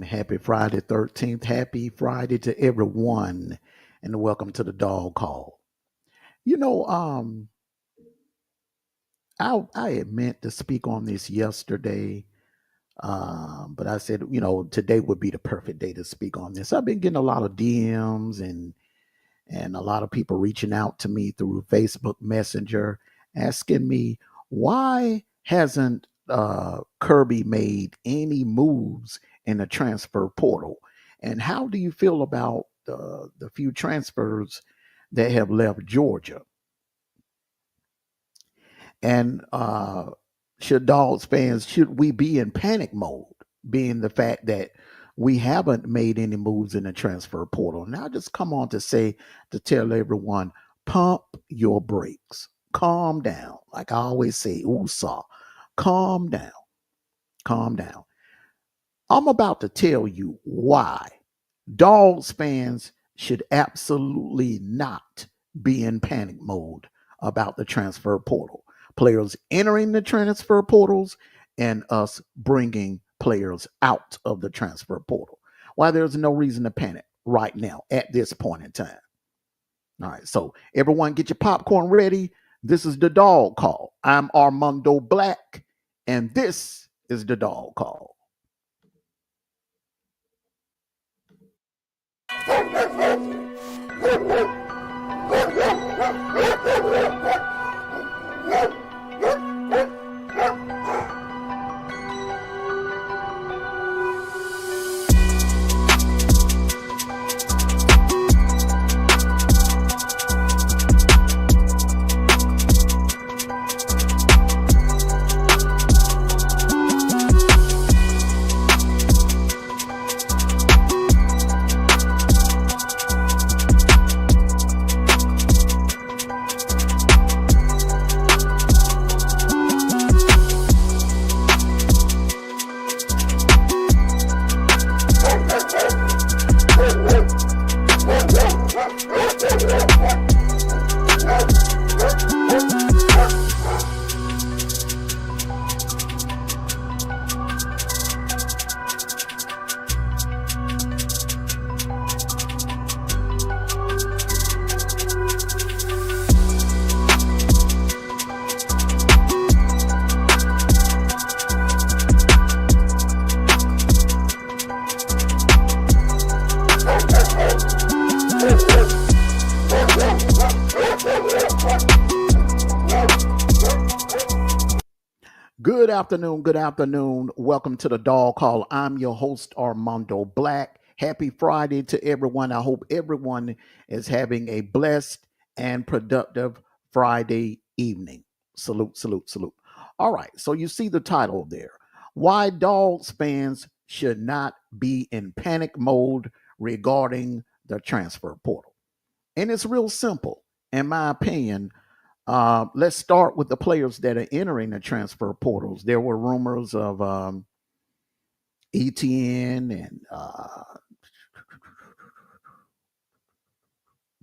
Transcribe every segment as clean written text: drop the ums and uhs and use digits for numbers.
Happy Friday 13th. Happy Friday to everyone. And welcome to the Dog Call. You know, I had meant to speak on this yesterday, but I said, today would be the perfect day to speak on this. I've been getting a lot of DMs and a lot of people reaching out to me through Facebook Messenger asking me, why hasn't Kirby made any moves in the transfer portal? And how do you feel about the few transfers that have left Georgia? And should Dogs fans, should we be in panic mode, being the fact that we haven't made any moves in the transfer portal? Now, I just come on to tell everyone, pump your brakes, calm down. Like I always say, USA, calm down, calm down. I'm about to tell you why Dogs fans should absolutely not be in panic mode about the transfer portal. Players entering the transfer portals and us bringing players out of the transfer portal. Why there's no reason to panic right now at this point in time. All right, so everyone get your popcorn ready. This is the Dog Call. I'm Armondo Black, and this is the Dog Call. Good afternoon. Good afternoon. Welcome to the Dog Call. I'm your host, Armondo Black. Happy Friday to everyone. I hope everyone is having a blessed and productive Friday evening. Salute, salute, salute. All right. So you see the title there. Why Dogs fans should not be in panic mode regarding the transfer portal. And it's real simple, in my opinion. Let's start with the players that are entering the transfer portals. There were rumors of ETN and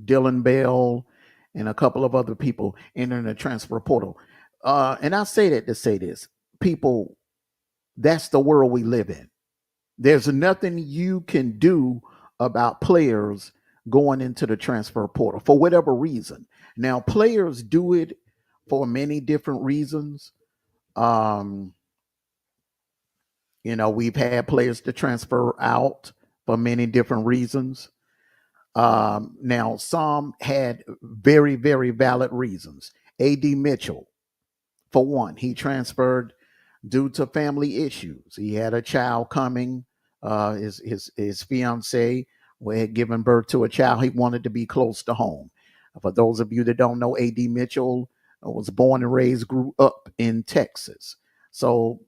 Dylan Bell and a couple of other people entering the transfer portal. And I say that to say this. People, that's the world we live in. There's nothing you can do about players going into the transfer portal for whatever reason. Now, players do it for many different reasons. We've had players to transfer out for many different reasons. Now, some had very, very valid reasons. A.D. Mitchell, for one, he transferred due to family issues. He had a child coming. His fiance had given birth to a child. He wanted to be close to home. For those of you that don't know, A.D. Mitchell was born and raised, grew up in Texas. So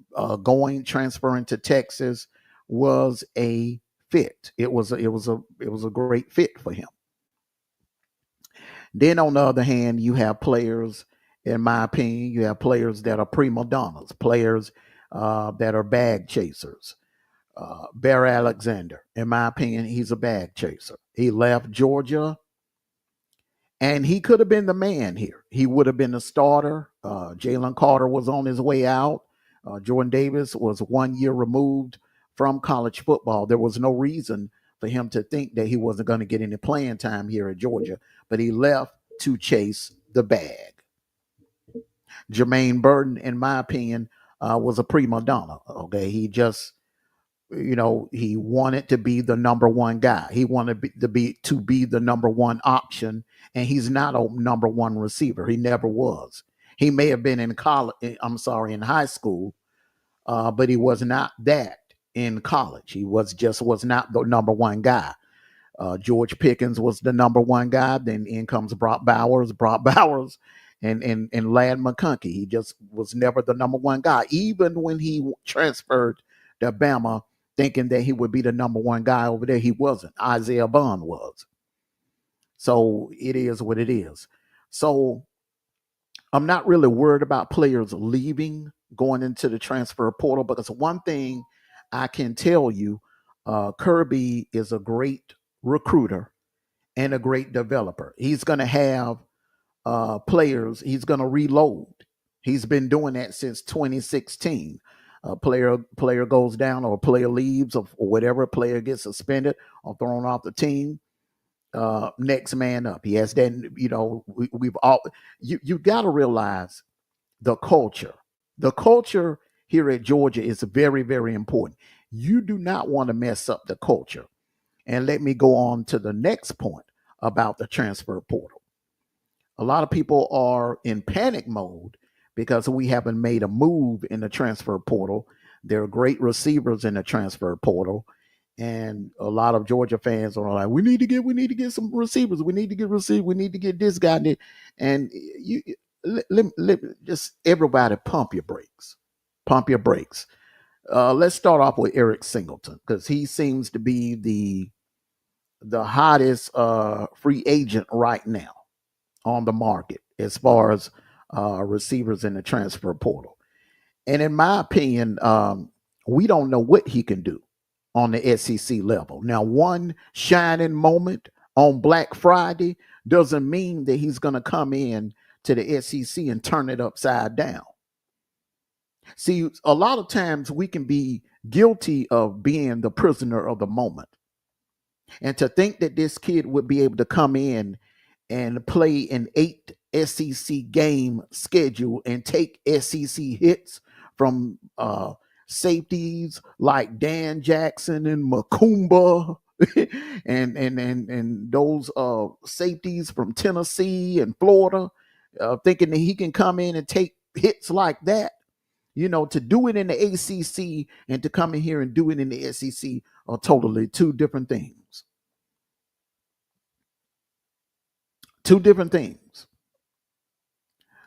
transferring to Texas was a fit. It was a great fit for him. Then on the other hand, you have players, in my opinion, you have players that are prima donnas, players that are bag chasers. Barry Alexander, in my opinion, he's a bag chaser. He left Georgia, and he could have been the man here. He would have been the starter. Jalen Carter was on his way out. Jordan Davis was 1 year removed from college football. There was no reason for him to think that he wasn't going to get any playing time here at Georgia, but he left to chase the bag. Jermaine Burton, in my opinion, was a prima donna. Okay, he just, he wanted to be the number one guy. He wanted to be the number one option, and he's not a number one receiver. He never was. He may have been in college. I'm sorry, in high school, but he was not that in college. He was not the number one guy. George Pickens was the number one guy. Then in comes Brock Bowers, and Lad McConkey. He just was never the number one guy, even when he transferred to Bama, thinking that he would be the number one guy over there. He wasn't. Isaiah Bond was. So it is what it is. So I'm not really worried about players leaving, going into the transfer portal, because one thing I can tell you, Kirby is a great recruiter and a great developer. He's going to have players. He's going to reload. He's been doing that since 2016. A player goes down, or a player leaves, or whatever. A player gets suspended or thrown off the team. Next man up. He has that. We've all. You got to realize the culture. The culture here at Georgia is very, very important. You do not want to mess up the culture. And let me go on to the next point about the transfer portal. A lot of people are in panic mode because we haven't made a move in the transfer portal. There are great receivers in the transfer portal, and a lot of Georgia fans are like, we need to get some receivers. We need to get receivers. We need to get this guy. And you just everybody pump your brakes. Pump your brakes. Let's start off with Eric Singleton, because he seems to be the hottest free agent right now on the market as far as receivers in the transfer portal. And in my opinion, we don't know what he can do on the SEC level. Now, one shining moment on Black Friday doesn't mean that he's going to come in to the SEC and turn it upside down. See, a lot of times we can be guilty of being the prisoner of the moment. And to think that this kid would be able to come in and play an 8 SEC game schedule and take SEC hits from safeties like Dan Jackson and Macumba and those safeties from Tennessee and Florida, thinking that he can come in and take hits like that. To do it in the ACC and to come in here and do it in the SEC are totally two different things. Two different things.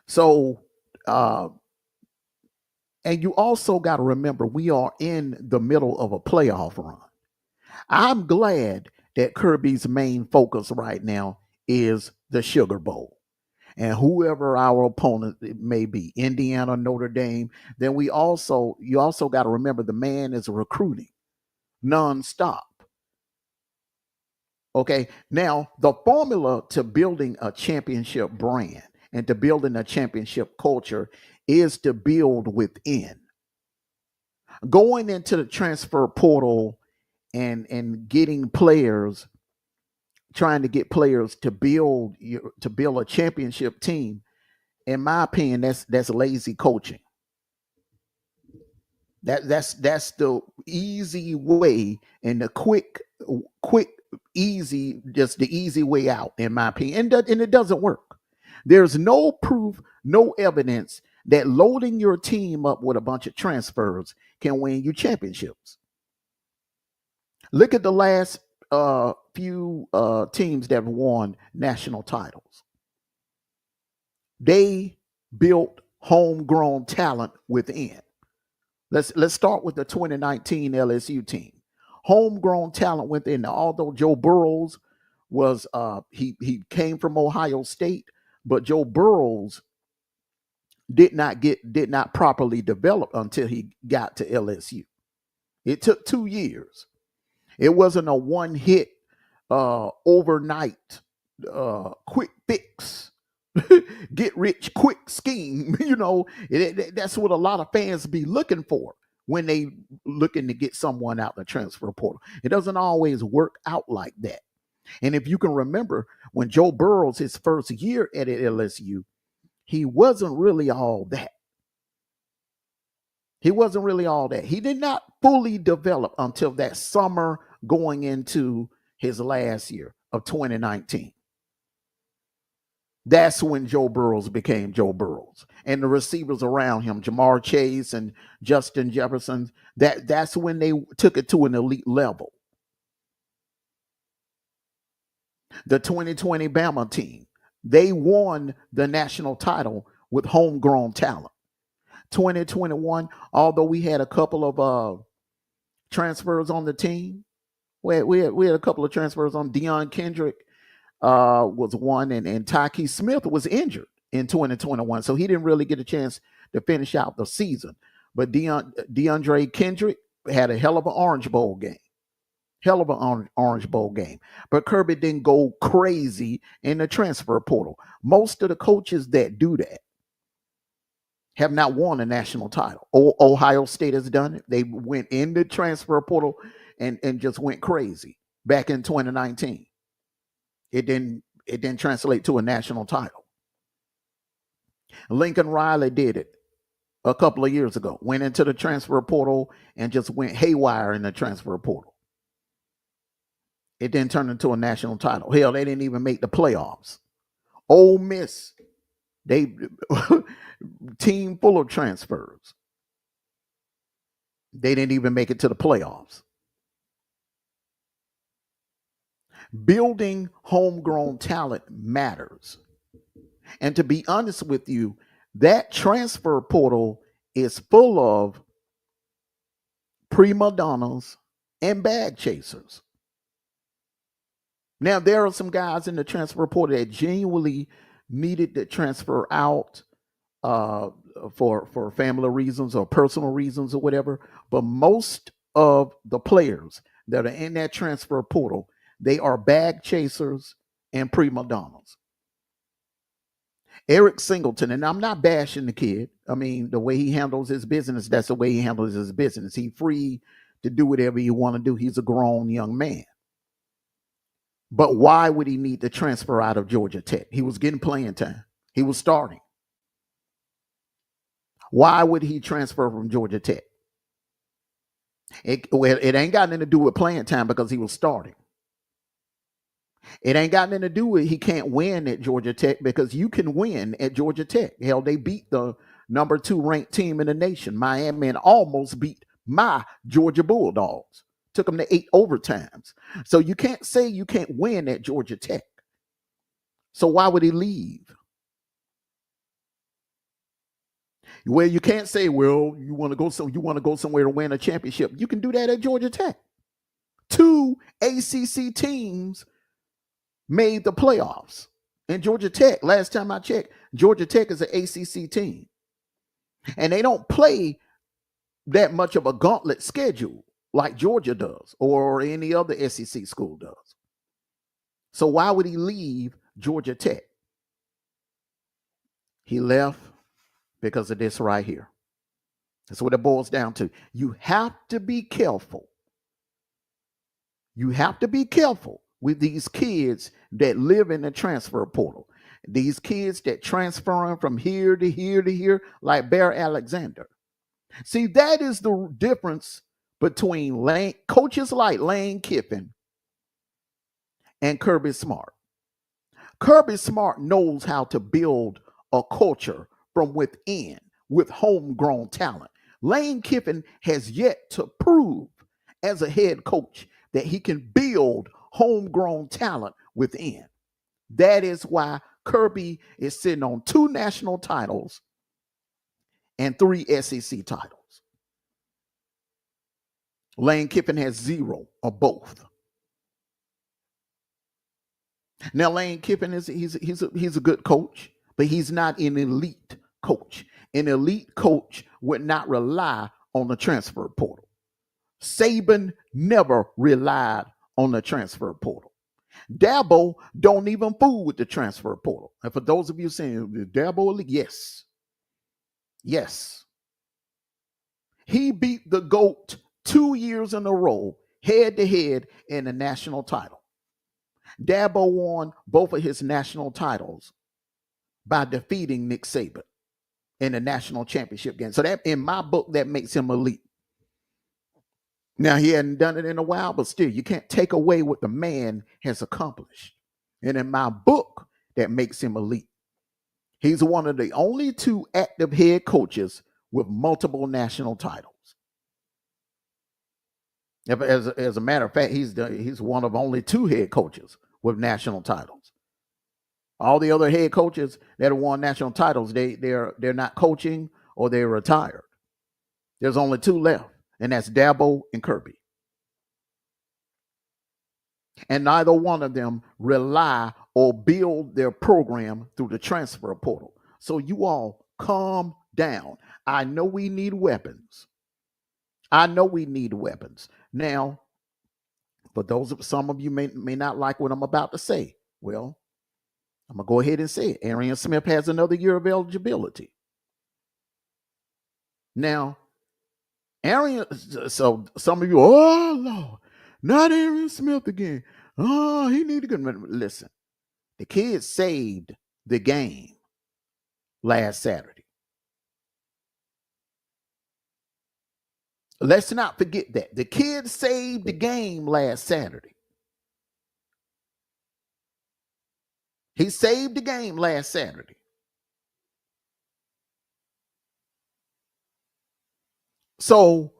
So, and you also got to remember, we are in the middle of a playoff run. I'm glad that Kirby's main focus right now is the Sugar Bowl. And whoever our opponent may be, Indiana, Notre Dame, then you also got to remember the man is recruiting nonstop. Okay. Now, the formula to building a championship brand and to building a championship culture is to build within. Going into the transfer portal and getting players, trying to get players to build a championship team, in my opinion, that's lazy coaching. That's the easy way and the quick, easy, just the easy way out, in my opinion. And it doesn't work. There's no proof, no evidence that loading your team up with a bunch of transfers can win you championships. Look at the last few teams that have won national titles. They built homegrown talent within. Let's start with the 2019 LSU team. Homegrown talent within. Now, although Joe Burrows was he came from Ohio State, but Joe Burrows did not properly develop until he got to LSU. It took 2 years. It wasn't a one hit overnight quick fix. Get rich quick scheme. That's what a lot of fans be looking for. when they looking to get someone out the transfer portal. It doesn't always work out like that. And if you can remember, when Joe Burrows, his first year at LSU, he wasn't really all that. He wasn't really all that. He did not fully develop until that summer going into his last year of 2019. That's when Joe Burrows became Joe Burrows. And the receivers around him, Jamar Chase and Justin Jefferson, that's when they took it to an elite level. The 2020 Bama team, they won the national title with homegrown talent. 2021, although we had a couple of transfers on the team, we had a couple of transfers on. Deion Kendrick was one, and Tyke Smith was injured in 2021, so he didn't really get a chance to finish out the season. But DeAndre Kendrick had a hell of an Orange Bowl game. But Kirby didn't go crazy in the transfer portal. Most of the coaches that do that have not won a national title. Ohio State has done it. They went in the transfer portal and just went crazy back in 2019. It didn't translate to a national title. Lincoln Riley did it a couple of years ago. Went into the transfer portal and just went haywire in the transfer portal. It didn't turn into a national title. Hell, they didn't even make the playoffs. Ole Miss, they team full of transfers. They didn't even make it to the playoffs. Building homegrown talent matters. And to be honest with you, that transfer portal is full of prima donnas and bag chasers. Now, there are some guys in the transfer portal that genuinely needed to transfer out for family reasons or personal reasons or whatever. But most of the players that are in that transfer portal, they are bag chasers and prima donnas. Eric Singleton, and I'm not bashing the kid. I mean, the way he handles his business, that's the way he handles his business. He's free to do whatever he want to do. He's a grown young man. But why would he need to transfer out of Georgia Tech? He was getting playing time. He was starting. Why would he transfer from Georgia Tech? It ain't got nothing to do with playing time because he was starting. It ain't got nothing to do with he can't win at Georgia Tech because you can win at Georgia Tech. Hell, they beat the number 2 ranked team in the nation, Miami, and almost beat my Georgia Bulldogs. Took them to 8 overtimes. So you can't say you can't win at Georgia Tech. So why would he leave? Well, you can't say, well, you want to go somewhere to win a championship. You can do that at Georgia Tech. 2 ACC teams made the playoffs. And Georgia Tech, last time I checked, Georgia Tech is an ACC team. And they don't play that much of a gauntlet schedule like Georgia does or any other SEC school does. So why would he leave Georgia Tech? He left because of this right here. That's what it boils down to. You have to be careful. You have to be careful with these kids that live in the transfer portal. These kids that transferring from here to here to here, like Bear Alexander. See, that is the difference between coaches like Lane Kiffin and Kirby Smart. Kirby Smart knows how to build a culture from within with homegrown talent. Lane Kiffin has yet to prove as a head coach that he can build homegrown talent within. That is why Kirby is sitting on 2 national titles and 3 SEC titles. Lane Kiffin has 0 of both. Now, Lane Kiffin he's a good coach, but he's not an elite coach. An elite coach would not rely on the transfer portal. Saban never relied on the transfer portal. Dabo don't even fool with the transfer portal. And for those of you saying Dabo, yes. He beat the GOAT 2 years in a row, head to head in the national title. Dabo won both of his national titles by defeating Nick Saban in the national championship game. So that, in my book, that makes him elite. Now, he hadn't done it in a while, but still, you can't take away what the man has accomplished. And in my book, that makes him elite. He's one of the only two active head coaches with multiple national titles. As a matter of fact, he's one of only two head coaches with national titles. All the other head coaches that have won national titles, they're not coaching or they're retired. There's only two left, and that's Dabo and Kirby. And neither one of them rely or build their program through the transfer portal. So you all calm down. I know we need weapons. Now, for some of you may not like what I'm about to say. Well, I'm going to go ahead and say it. Arian Smith has another year of eligibility. Now, so some of you, oh, Lord, not Arian Smith again. Oh, he need to go. Listen, the kid saved the game last Saturday. Let's not forget that. The kid saved the game last Saturday. He saved the game last Saturday. So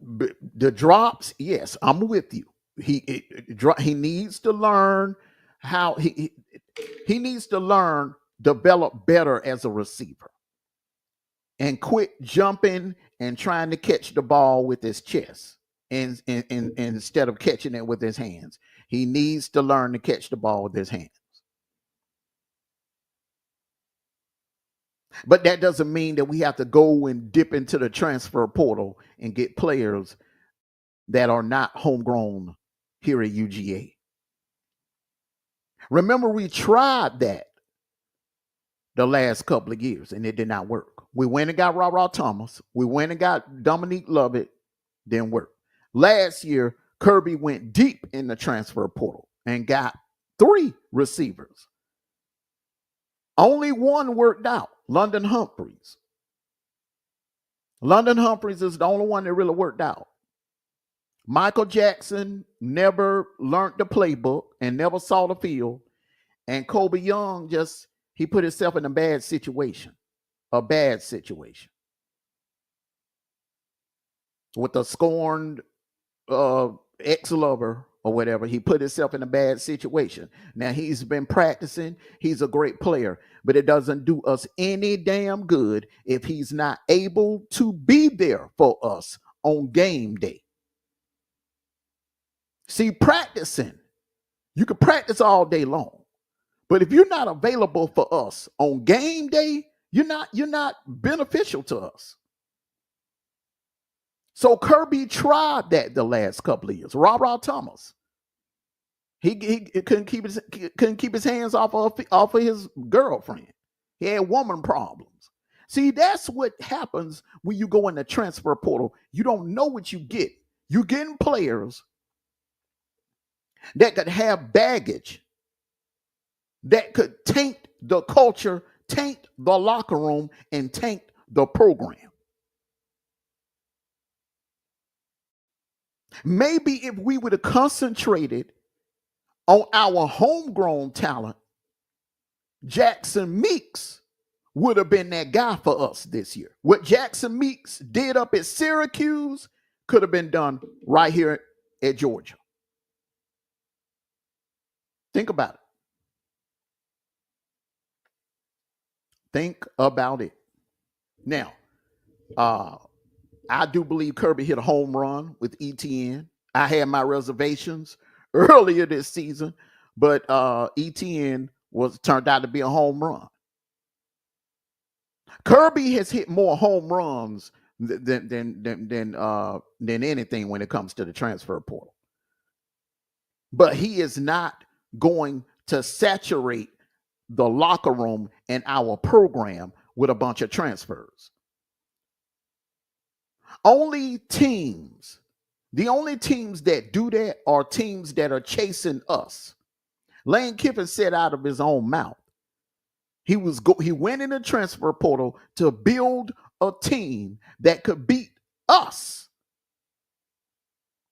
the drops, yes, I'm with you. He needs to learn how he needs to learn, develop better as a receiver, and quit jumping and trying to catch the ball with his chest and instead of catching it with his hands. He needs to learn to catch the ball with his hands. But that doesn't mean that we have to go and dip into the transfer portal and get players that are not homegrown here at UGA. Remember, we tried that the last couple of years, and it did not work. We went and got Ra Thomas. We went and got Dominique Lovett. Didn't work. Last year, Kirby went deep in the transfer portal and got 3 receivers. Only one worked out, London Humphreys. London Humphreys is the only one that really worked out. Michael Jackson never learned the playbook and never saw the field. And Kobe Young he put himself in a bad situation. With a scorned ex-lover or whatever, he put himself in a bad situation. Now, he's been practicing. He's a great player, but it doesn't do us any damn good if he's not able to be there for us on game day. See, practicing, you can practice all day long, but if you're not available for us on game day, you're not beneficial to us. So Kirby tried that the last couple of years. Ra Thomas, he couldn't keep his hands off of his girlfriend. He had woman problems. See, that's what happens when you go in the transfer portal. You don't know what you get. You're getting players that could have baggage, that could taint the culture, taint the locker room, and taint the program. Maybe if we would have concentrated on our homegrown talent, Jackson Meeks would have been that guy for us this year. What Jackson Meeks did up at Syracuse could have been done right here at Georgia. Think about it. Think about it. Now, I do believe Kirby hit a home run with ETN. I had my reservations earlier this season, but ETN turned out to be a home run. Kirby has hit more home runs than anything when it comes to the transfer portal. But he is not going to saturate the locker room and our program with a bunch of transfers. Only teams, the only teams that do that are teams that are chasing us. Lane Kiffin said out of his own mouth, he went in the transfer portal to build a team that could beat us.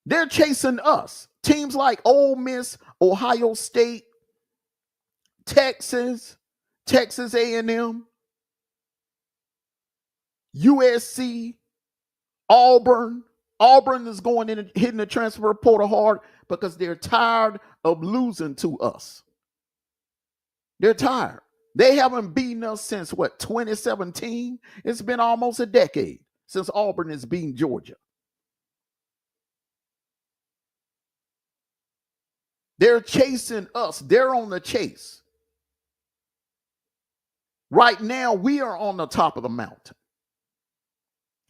They're chasing us. Teams like Ole Miss, Ohio State, Texas A&M, USC, Auburn. Auburn is going in and hitting the transfer portal hard because they're tired of losing to us. They're tired. They haven't beaten us since what, 2017? It's been almost a decade since Auburn has beaten Georgia. They're chasing us. They're on the chase. Right now, we are on the top of the mountain.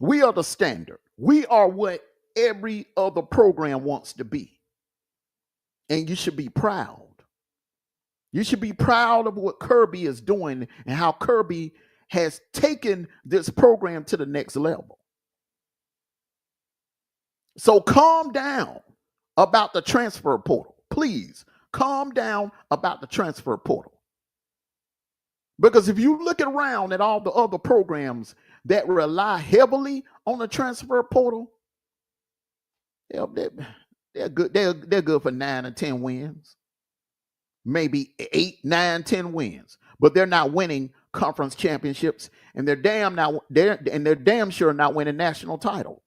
We are the standard. We are what every other program wants to be. And you should be proud. You should be proud of what Kirby is doing and how Kirby has taken this program to the next level. So calm down about the transfer portal. Please calm down about the transfer portal. Because if you look around at all the other programs that rely heavily on the transfer portal, they're good. They're good for 9 or 10 wins, maybe 8, 9, 10 wins, but they're not winning conference championships, and they're damn sure not winning national titles.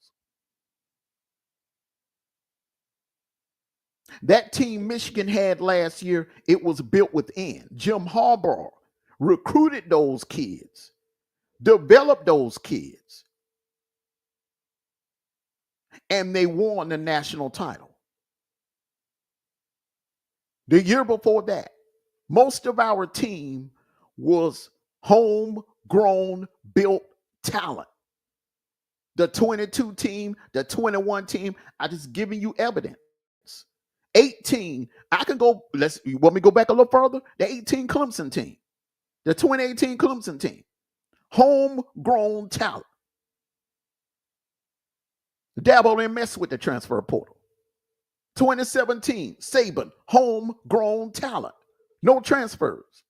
That team Michigan had last year, it was built within. Jim Harbaugh recruited those kids, developed those kids, and they won the national title. The year before that, most of our team was homegrown, built talent. The 22 team, the 21 team, I just giving you evidence. 18, I can go, you want me to go back a little further? The 18 Clemson team, the 2018 Clemson team, homegrown talent. Dabo didn't mess with the transfer portal. 2017, Saban, homegrown talent. No transfers.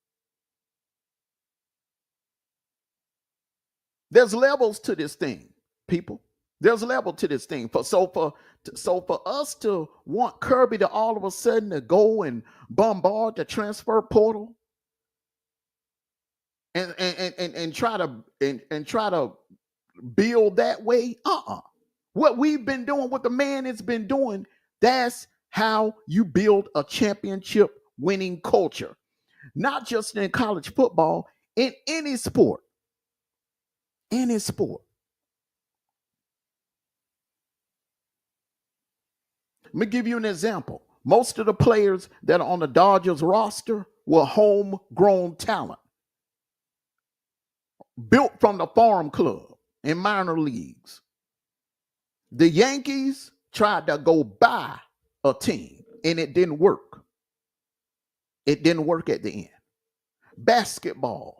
There's levels to this thing, people. There's a level to this thing. So for us to want Kirby to all of a sudden to go and bombard the transfer portal and try to build that way, what we've been doing, what the man has been doing, that's how you build a championship winning culture. Not just in college football, in any sport. Any sport. Let me give you an example. Most of the players that are on the Dodgers roster were homegrown talent, built from the farm club in minor leagues. The Yankees tried to go buy a team, and it didn't work. It didn't work at the end. Basketball.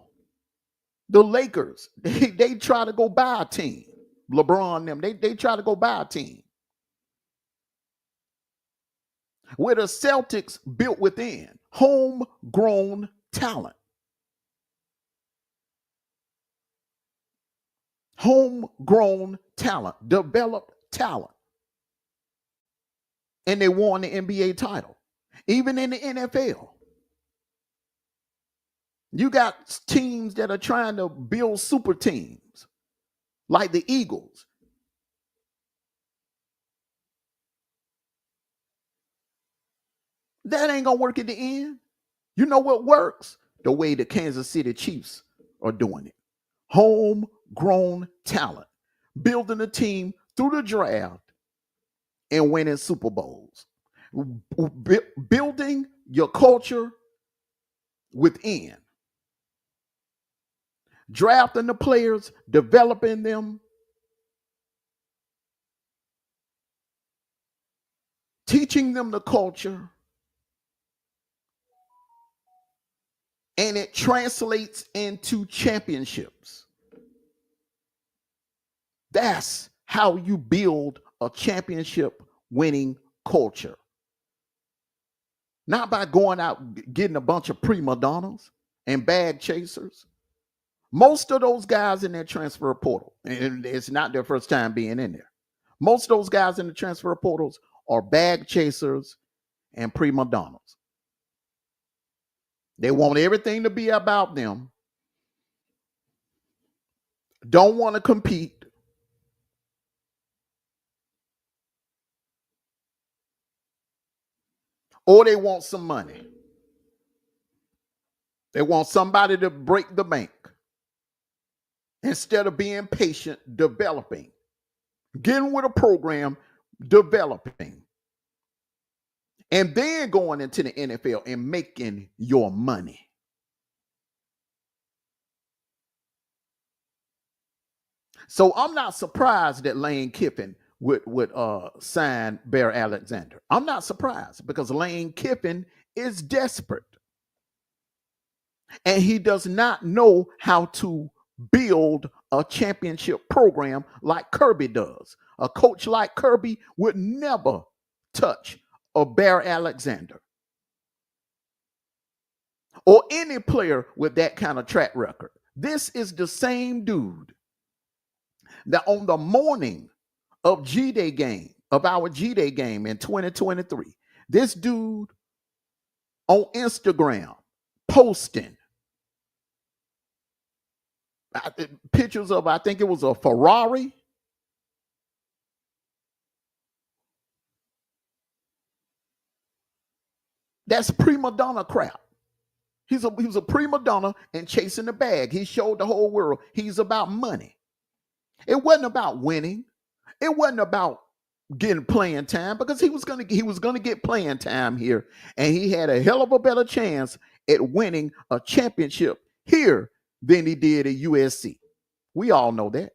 The Lakers, they try to go buy a team. LeBron, them, they try to go buy a team. Where the Celtics built within, homegrown talent. Homegrown talent, developed talent. And they won the NBA title. Even in the NFL. You got teams that are trying to build super teams, like the Eagles. That ain't going to work at the end. You know what works? The way the Kansas City Chiefs are doing it. Homegrown talent. Building a team through the draft and winning Super Bowls. Building your culture within. Drafting the players, developing them, teaching them the culture, and it translates into championships. That's how you build a championship winning culture. Not by going out getting a bunch of prima donnas and bag chasers. Most of those guys in that transfer portal, and it's not their first time being in there. Most of those guys in the transfer portals are bag chasers and prima donnas. They want everything to be about them. Don't want to compete. Or they want some money. They want somebody to break the bank instead of being patient, developing, getting with a program, developing, and then going into the NFL and making your money. So I'm not surprised that Lane Kiffin would sign Bear Alexander. I'm not surprised because Lane Kiffin is desperate. And he does not know how to build a championship program like Kirby does. A coach like Kirby would never touch a Bear Alexander or any player with that kind of track record. This is the same dude that on the morning of G-Day game, of our G-Day game in 2023, this dude on Instagram posting pictures of, I think it was a Ferrari. That's prima donna crap. He was a prima donna and chasing the bag. He showed the whole world he's about money. It wasn't about winning. It wasn't about getting playing time because he was gonna get playing time here, and he had a hell of a better chance at winning a championship here than he did at USC. We all know that.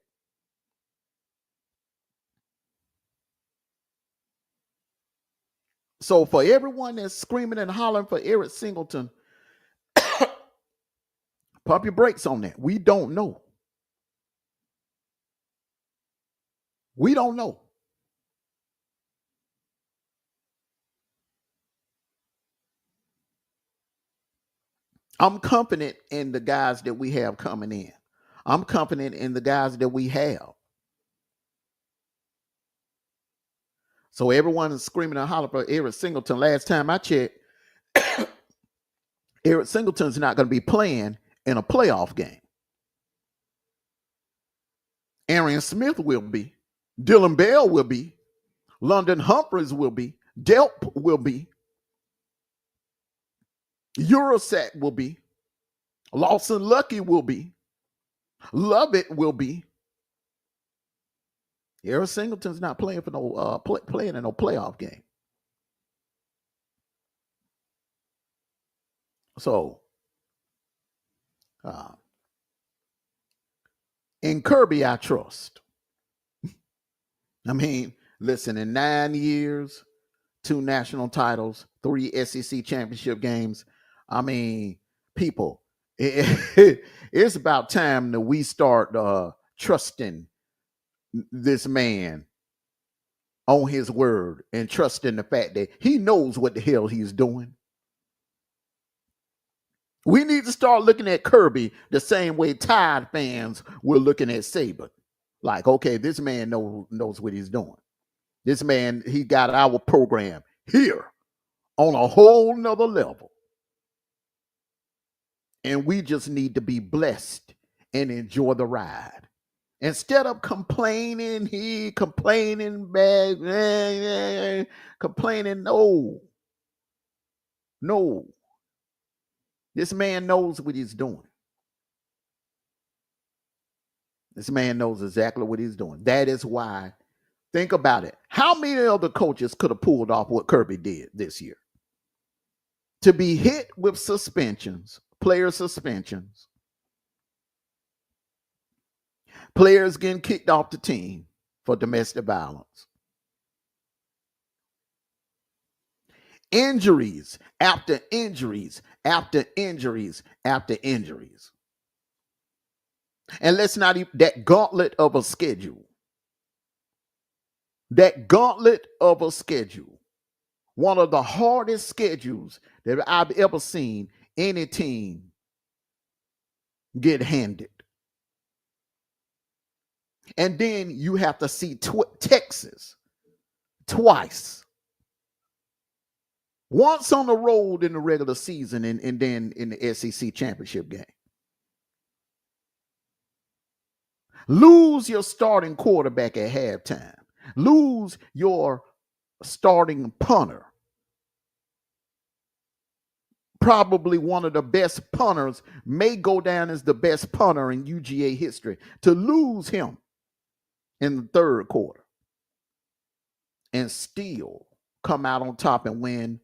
So for everyone that's screaming and hollering for Eric Singleton, pump your brakes on that. We don't know. We don't know. I'm confident in the guys that we have coming in. I'm confident in the guys that we have. So everyone is screaming and hollering for Eric Singleton. Last time I checked, Eric Singleton's not going to be playing in a playoff game. Arian Smith will be. Dylan Bell will be. London Humphreys will be. Delp will be. Eurosack will be. Lawson Lucky will be. Lovett will be. Eric Singleton's not playing for no playing in no playoff game. So, in Kirby, I trust. I mean, listen, in 9 years, 2 national titles, 3 SEC championship games. I mean, people, it's about time that we start trusting this man on his word and trusting the fact that he knows what the hell he's doing. We need to start looking at Kirby the same way Tide fans were looking at Saban. Like, okay, this man knows what he's doing. This man, he got our program here on a whole nother level. And we just need to be blessed and enjoy the ride. Instead of complaining, complaining bad, complaining, no. This man knows what he's doing. This man knows exactly what he's doing. That is why, think about it. How many other coaches could have pulled off what Kirby did this year? To be hit with suspensions, player suspensions, players getting kicked off the team for domestic violence, injuries after injuries after injuries after injuries. And let's not even that gauntlet of a schedule. That gauntlet of a schedule, one of the hardest schedules that I've ever seen any team get handed. And then you have to see Texas twice. Once on the road in the regular season and then in the SEC championship game. Lose your starting quarterback at halftime. Lose your starting punter. Probably one of the best punters, may go down as the best punter in UGA history. To lose him in the third quarter and still come out on top and win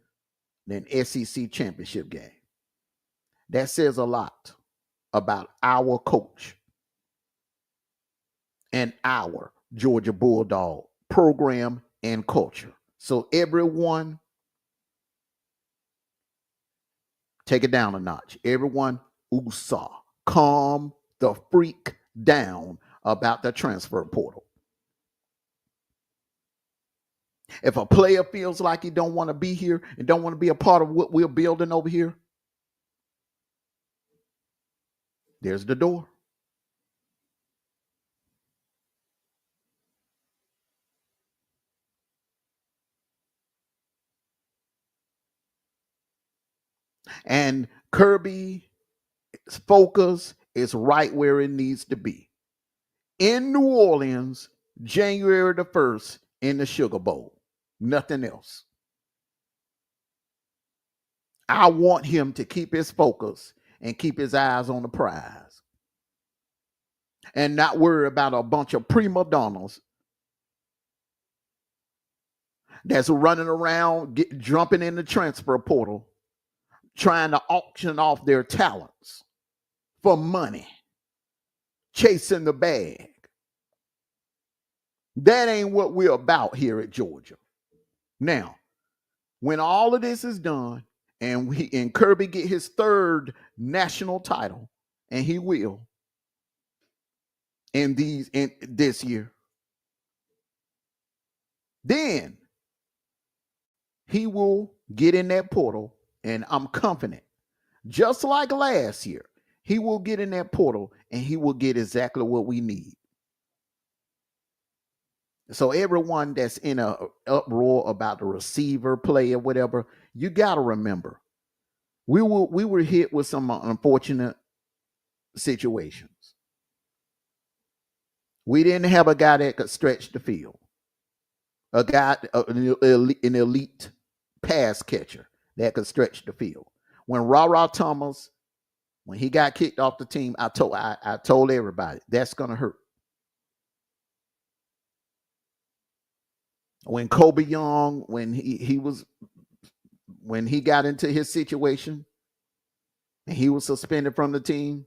an SEC championship game. That says a lot about our coach and our Georgia Bulldog program and culture. So everyone, take it down a notch. Everyone, USA, calm the freak down about the transfer portal. If a player feels like he don't want to be here and don't want to be a part of what we're building over here, there's the door. And Kirby's focus is right where it needs to be. In New Orleans, January the 1st, in the Sugar Bowl. Nothing else. I want him to keep his focus and keep his eyes on the prize. And not worry about a bunch of prima donnas that's running around, jumping in the transfer portal, trying to auction off their talents for money, chasing the bag. That ain't what we're about here at Georgia. Now, when all of this is done and Kirby get his third national title, and he will in this year, then he will get in that portal, and I'm confident, just like last year, he will get in that portal and he will get exactly what we need. So everyone that's in a uproar about the receiver play or whatever, you got to remember, we were hit with some unfortunate situations. We didn't have a guy that could stretch the field, a guy, an elite pass catcher that could stretch the field. When Ra Thomas, when he got kicked off the team, I told everybody that's gonna hurt. When Kobe Young, when he got into his situation and he was suspended from the team,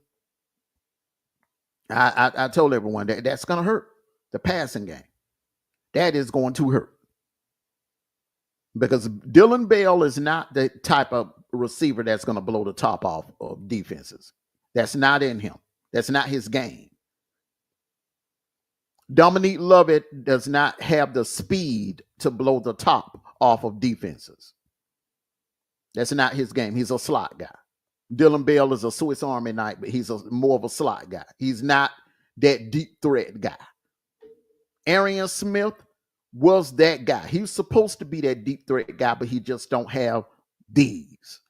I told everyone that's gonna hurt the passing game. That is going to hurt. Because Dylan Bell is not the type of receiver that's going to blow the top off of defenses. That's not in him. That's not his game. Dominique Lovett does not have the speed to blow the top off of defenses. That's not his game. He's a slot guy. Dylan Bell is a Swiss Army knife, but he's more of a slot guy. He's not that deep threat guy. Arian Smith was that guy. He was supposed to be that deep threat guy, but he just don't have these.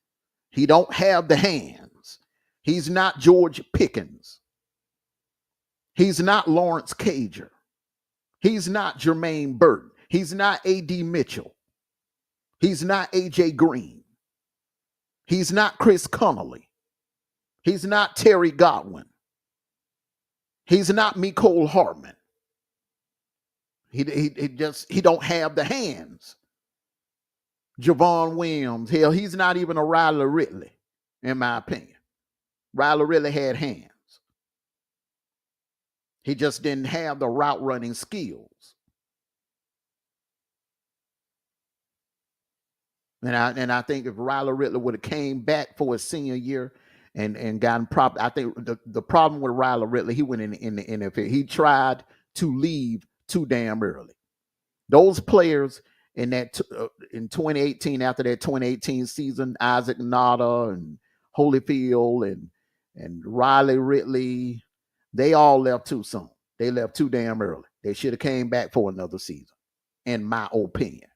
He don't have the hands. He's not George Pickens. He's not Lawrence Cager. He's not Jermaine Burton. He's not A.D. Mitchell. He's not A.J. Green. He's not Chris Connolly. He's not Terry Godwin. He's not Mecole Hardman. He don't have the hands. Javon Williams, hell, he's not even a Riley Ridley, in my opinion. Riley Ridley had hands. He just didn't have the route running skills. And I think if Riley Ridley would have came back for his senior year and gotten proper, I think the problem with Riley Ridley, he went in the NFL. He tried to leave too damn early. Those players in that in 2018, after that 2018 season, Isaac Nada and Holyfield and Riley Ridley, they all left too soon. They left too damn early. They should have came back for another season, in my opinion.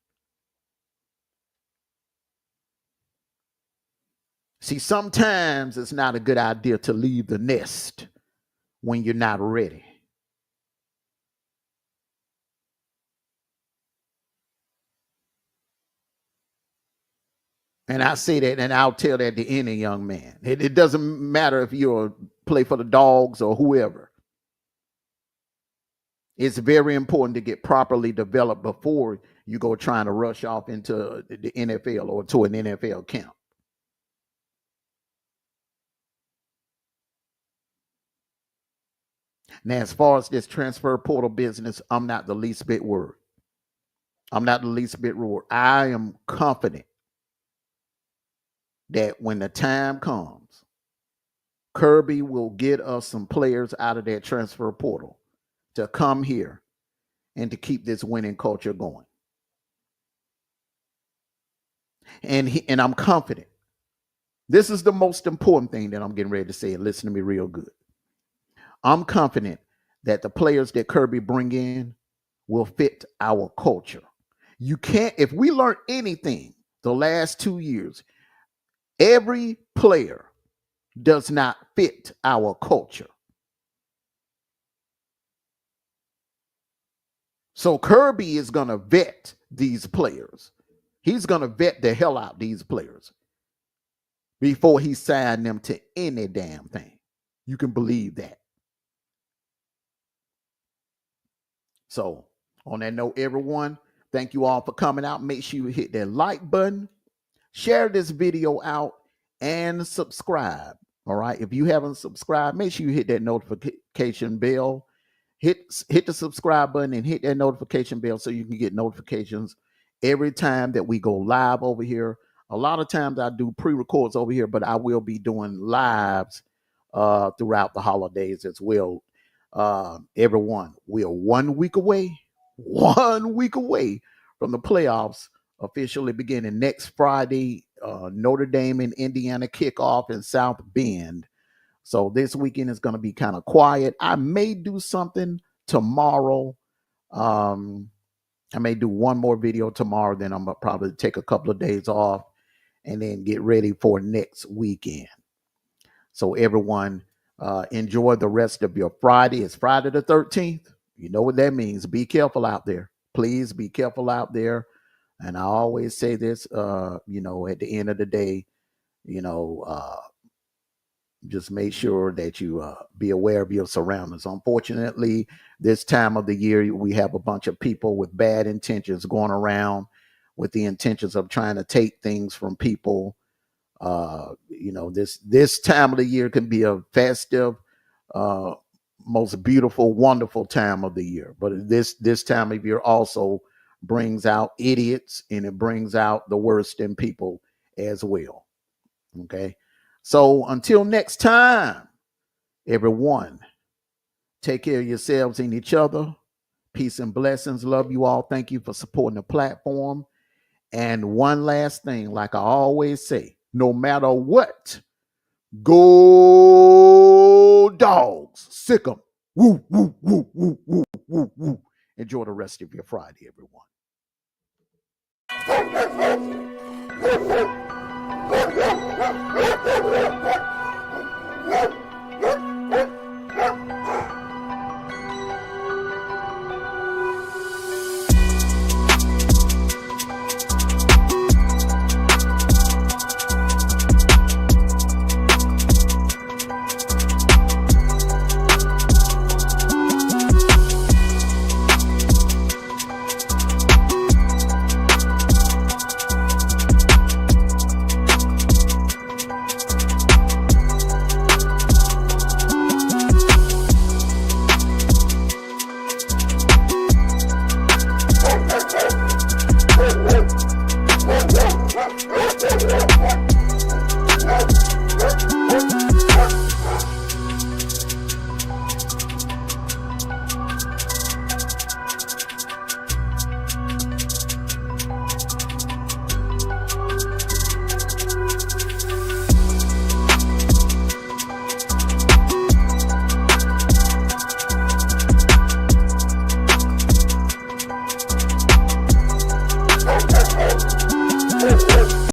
See, sometimes it's not a good idea to leave the nest when you're not ready. And I say that, and I'll tell that to any young man. It doesn't matter if you're play for the Dawgs or whoever. It's very important to get properly developed before you go trying to rush off into the NFL or to an NFL camp. Now, as far as this transfer portal business, I'm not the least bit worried. I'm not the least bit worried. I am confident that when the time comes, Kirby will get us some players out of that transfer portal to come here and to keep this winning culture going. And I'm confident. This is the most important thing that I'm getting ready to say, and listen to me real good. I'm confident that the players that Kirby bring in will fit our culture. You can't, if we learn anything the last 2 years, every player does not fit our culture. So Kirby is going to vet these players. He's going to vet the hell out these players before he signed them to any damn thing. You can believe that. So on that note, everyone, thank you all for coming out. Make sure you hit that like button, share this video out, and subscribe. All right. If you haven't subscribed, make sure you hit that notification bell. Hit the subscribe button and hit that notification bell so you can get notifications every time that we go live over here. A lot of times I do pre-records over here, but I will be doing lives throughout the holidays as well. Everyone, we are 1 week away from the playoffs officially beginning next Friday. Notre Dame and Indiana kickoff in South Bend. So this weekend is going to be kind of quiet. I may do something tomorrow. I may do one more video tomorrow. Then I'm going to probably take a couple of days off and then get ready for next weekend. So everyone, enjoy the rest of your Friday. It's Friday the 13th. You know what that means. Be careful out there. Please be careful out there. And I always say this, at the end of the day, just make sure that you be aware of your surroundings. Unfortunately, this time of the year, we have a bunch of people with bad intentions going around with the intentions of trying to take things from people. This time of the year can be a festive, most beautiful, wonderful time of the year. But this time of year also brings out idiots, and it brings out the worst in people as well. Okay. So until next time, everyone, take care of yourselves and each other. Peace and blessings. Love you all. Thank you for supporting the platform. And one last thing, like I always say, no matter what, go Dogs. Sick 'em. Woo, woo, woo, woo, woo, woo, woo. Enjoy the rest of your Friday, everyone. Wow.